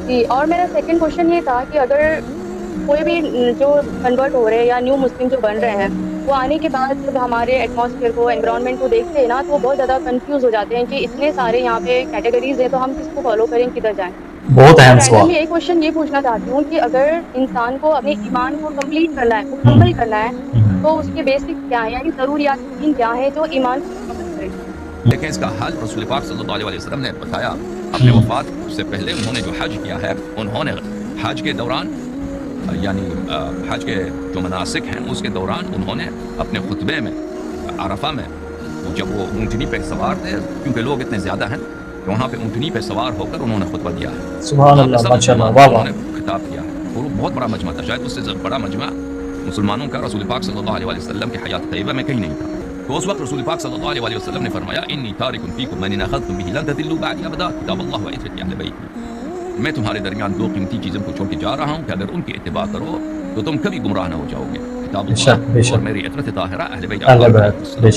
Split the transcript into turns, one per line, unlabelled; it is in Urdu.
جی، اور میرا سیکنڈ کوشچن یہ تھا کہ اگر کوئی بھی جو کنورٹ ہو رہے ہیں یا نیو مسلم جو بن رہے ہیں، وہ آنے کے بعد جب ہمارے ایٹماسفیئر کو، انوائرمنٹ کو دیکھتے ہیں نا، تو وہ بہت زیادہ کنفیوز ہو جاتے ہیں کہ اتنے سارے یہاں پہ کیٹیگریز ہیں، تو ہم کس کو فالو کریں، کدھر جائیں.
بہت
تو میں
اہم سوال.
رینڈملی ایک کوشچن یہ پوچھنا چاہتی ہوں کہ اگر انسان کو اپنے ایمان کو کمپلیٹ کرنا ہے، مکمل کرنا ہے، تو اس کے بیسک کیا ہیں، یعنی ضروریات دین کیا ہیں جو ایمان کو مکمل کریں؟
لیکن اس کا حل رسول پاک صلی اللہ علیہ وسلم نے بتایا. اپنے وفات سے پہلے انہوں نے جو حج کیا ہے، انہوں نے حج کے دوران، یعنی حج کے جو مناسک ہیں اس کے دوران انہوں نے اپنے خطبے میں عرفہ میں، جب وہ اونٹنی پہ سوار تھے، کیونکہ لوگ اتنے زیادہ ہیں کہ وہاں پہ اونٹنی پہ سوار ہو کر انہوں نے خطبہ دیا ہے.
سبحان
وہاں پہ
اللہ،
سب
ماشاء اللہ،
مسلمانوں
واہ
کو
واہ.
انہوں نے خطاب کیا ہے، اور وہ بہت بڑا مجمع تھا، شاید اس سے بڑا مجمع مسلمانوں کا رسول پاک صلی اللہ علیہ وسلم کی حیات طیبہ میں کہیں نہیں تھا. تو اس وقت رسول پاک صلی اللہ علیہ وسلم نے فرمایا انی تارک فیکم من ان اخذتم به لن تضلوا بعدی ابدا کتاب اللہ و عترتی اہل بیت. میں تمہارے درمیان دو قیمتی چیزوں کو چھوڑ کے جا رہا ہوں کہ اگر ان کی اتباع کرو تو تم کبھی گمراہ نہ ہو جاؤ گے، کتاب
بے شک، بے
اللہ اور
شک.
میری عترت طاہرہ اہل بیت.
اللہ بے شک.